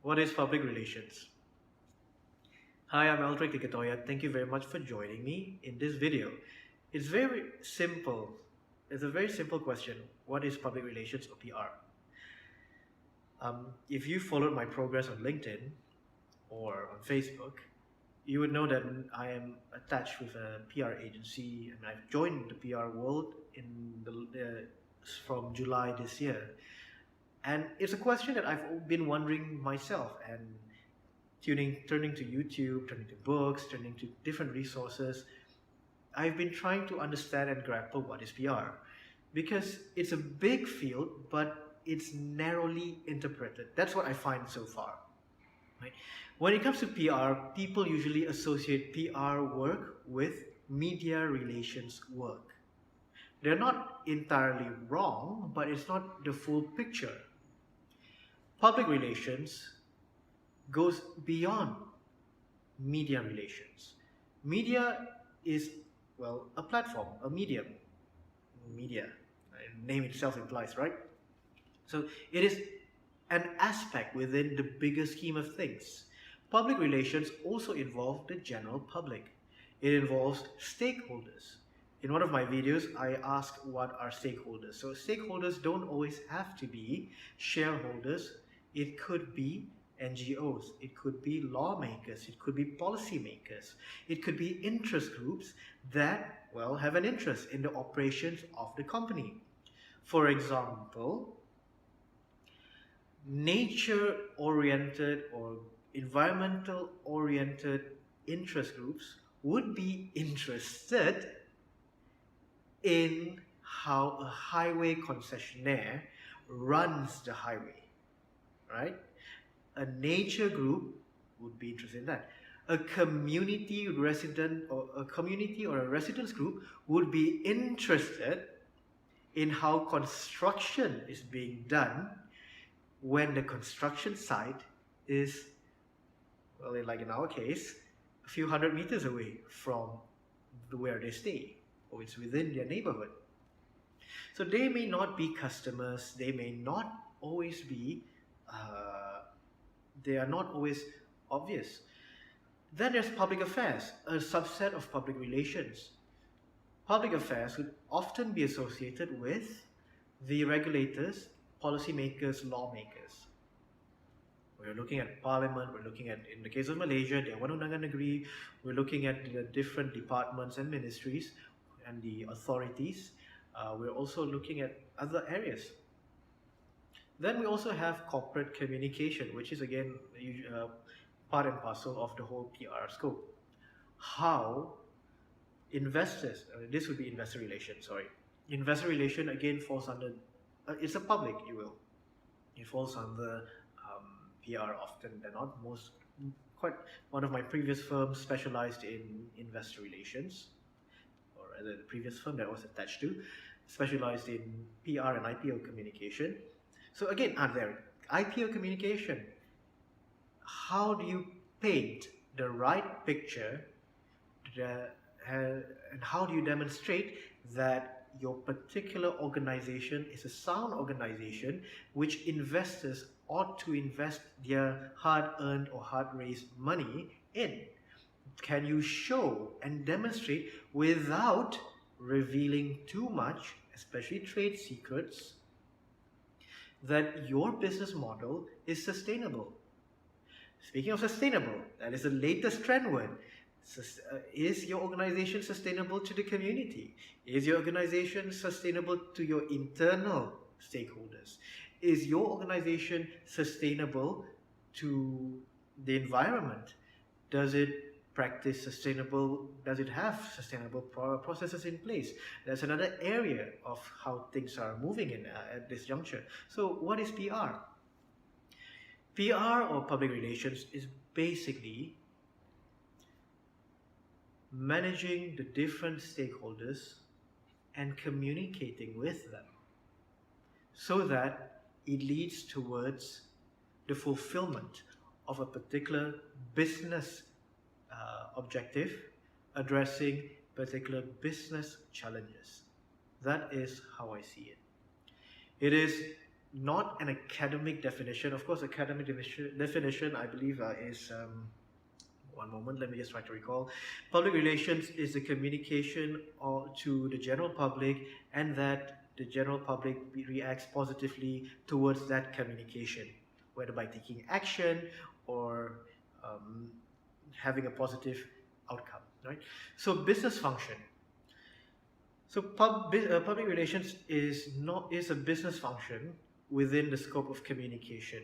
What is public relations? Hi, I'm Aldric the Toyad. Thank you very much for joining me in this video. It's very simple. It's a very simple question. What is public relations or PR? If you followed my progress on LinkedIn or on Facebook, you would know that I am attached with a PR agency and I've joined the PR world from July this year. And it's a question that I've been wondering myself, and turning to YouTube, turning to books, turning to different resources, I've been trying to understand and grapple what is PR. Because it's a big field, but it's narrowly interpreted. That's what I find so far. Right? When it comes to PR, people usually associate PR work with media relations work. They're not entirely wrong, but it's not the full picture. Public relations goes beyond media relations. Media is, well, a platform, a medium. Media, name itself implies, right? So it is an aspect within the bigger scheme of things. Public relations also involve the general public. It involves stakeholders. In one of my videos, I asked what are stakeholders. So stakeholders don't always have to be shareholders. It could be NGOs, it could be lawmakers, it could be policymakers, it could be interest groups that, well, have an interest in the operations of the company. For example, nature-oriented or environmental-oriented interest groups would be interested in how a highway concessionaire runs the highway, right? A nature group would be interested in that. A community or a residence group would be interested in how construction is being done when the construction site is, well, like in our case, a few hundred meters away from where they stay, or it's within their neighborhood. So they may not be customers, they may not always be they are not always obvious. Then there's public affairs, a subset of public relations. Public affairs would often be associated with the regulators, policymakers, lawmakers. We're looking at parliament, we're looking at, in the case of Malaysia, Dewan Undangan Negeri, we're looking at the different departments and ministries and the authorities. We're also looking at other areas. Then we also have corporate communication, which is again part and parcel of the whole PR scope. How investors, this would be investor relations, sorry. Investor relation again falls under, it's a public, you will. It falls under PR often than not. One of my previous firms specialized in investor relations, or rather the previous firm that I was attached to, specialized in PR and IPO communication. So again, there, IPO communication. How do you paint the right picture and how do you demonstrate that your particular organization is a sound organization which investors ought to invest their hard-earned or hard-raised money in? Can you show and demonstrate without revealing too much, especially trade secrets, that your business model is sustainable? Speaking of sustainable, that is the latest trend word. Is your organization sustainable to the community? Is your organization sustainable to your internal stakeholders? Is your organization sustainable to the environment? Does it practice sustainable? Does it have sustainable processes in place? That's another area of how things are moving in at this juncture. So what is PR? PR or public relations is basically managing the different stakeholders and communicating with them so that it leads towards the fulfillment of a particular business objective, addressing particular business challenges. That is how I see it. It is not an academic definition. Of course, academic definition I believe is one moment, let me just try to recall. Public relations is the communication to the general public, and that the general public reacts positively towards that communication, whether by taking action or um, having a positive outcome, right? So business function. So public relations is a business function within the scope of communication.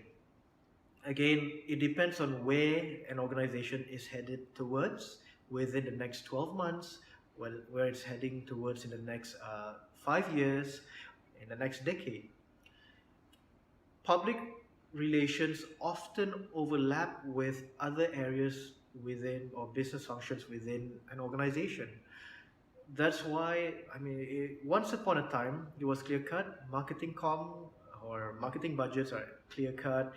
Again, it depends on where an organization is headed towards within the next 12 months, where it's heading towards in the next 5 years, in the next decade. Public relations often overlap with other areas within or business functions within an organization. That's why, I mean, once upon a time, it was clear cut. Marketing budgets are clear cut.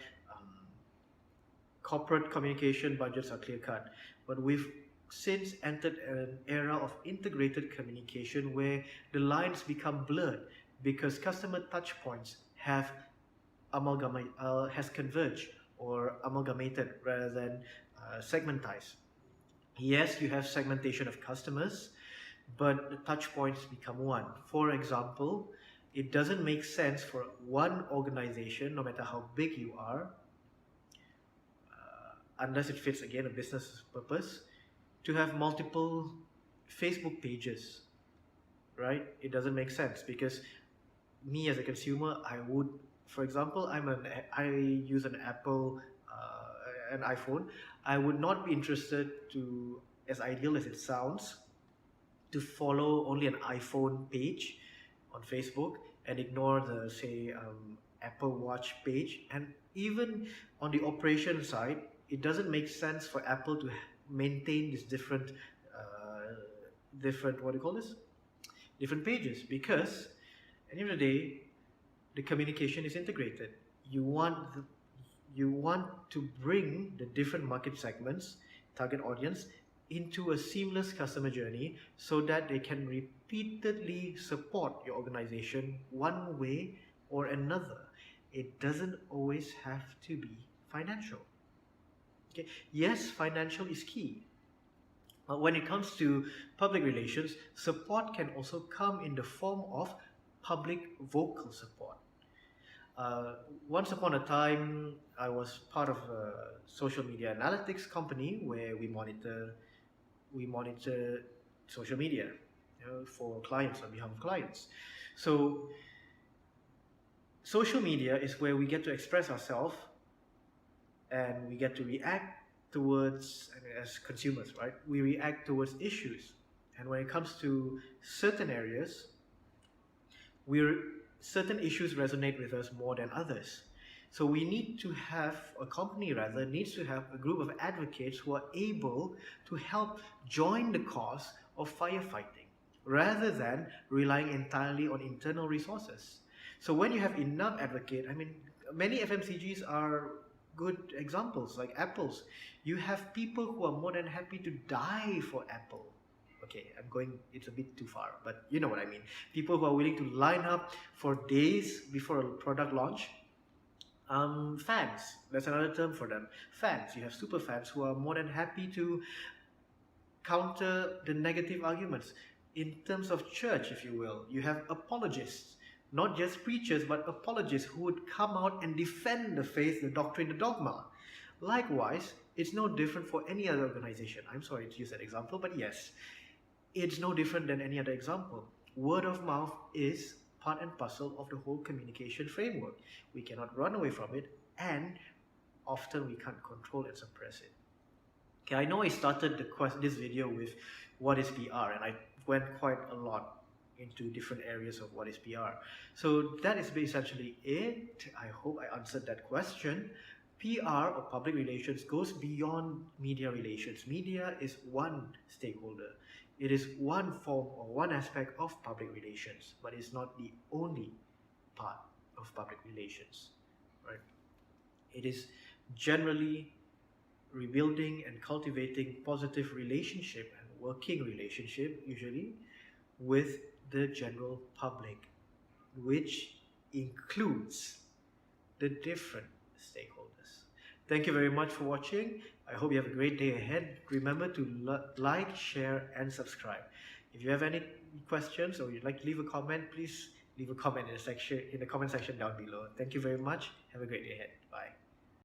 Corporate communication budgets are clear cut. But we've since entered an era of integrated communication where the lines become blurred because customer touchpoints have has converged or amalgamated rather than segmentized. Yes, you have segmentation of customers, but the touch points become one. For example, it doesn't make sense for one organization, no matter how big you are, unless it fits again a business purpose, to have multiple Facebook pages, right? It doesn't make sense because me as a consumer, I would, for example, I use an Apple, an iPhone. I would not be interested to, as ideal as it sounds, to follow only an iPhone page on Facebook and ignore the say Apple Watch page. And even on the operation side, it doesn't make sense for Apple to maintain these different what do you call this? Different pages, because at the end of the day, the communication is integrated. You want to bring the different market segments, target audience, into a seamless customer journey so that they can repeatedly support your organization one way or another. It doesn't always have to be financial. Okay. Yes, financial is key. But when it comes to public relations, support can also come in the form of public vocal support. Once upon a time, I was part of a social media analytics company where we monitor social media, for clients, on behalf of clients. So social media is where we get to express ourselves and we get to react towards, I mean, as consumers, right? We react towards issues. And when it comes to certain areas, certain issues resonate with us more than others. So we need to have, a company rather, needs to have a group of advocates who are able to help join the cause of firefighting, rather than relying entirely on internal resources. So when you have enough advocate, I mean, many FMCGs are good examples, like Apple's. You have people who are more than happy to die for Apple. Okay, it's a bit too far, but you know what I mean. People who are willing to line up for days before a product launch. Fans, that's another term for them. Fans, you have super fans who are more than happy to counter the negative arguments. In terms of church, if you will, you have apologists, not just preachers, but apologists who would come out and defend the faith, the doctrine, the dogma. Likewise, it's no different for any other organization. I'm sorry to use that example, but yes, it's no different than any other example. Word of mouth is part and parcel of the whole communication framework. We cannot run away from it, and often we can't control and suppress it. Okay, I know I started this video with what is PR, and I went quite a lot into different areas of what is PR. So that is essentially it. I hope I answered that question. PR, or public relations, goes beyond media relations. Media is one stakeholder. It is one form or one aspect of public relations, but it's not the only part of public relations, right? It is generally rebuilding and cultivating positive relationship and working relationship, usually, with the general public, which includes the different stakeholders. Thank you very much for watching. I hope you have a great day ahead. Remember to like, share, and subscribe. If you have any questions or you'd like to leave a comment, please leave a comment in the comment section down below. Thank you very much. Have a great day ahead. Bye.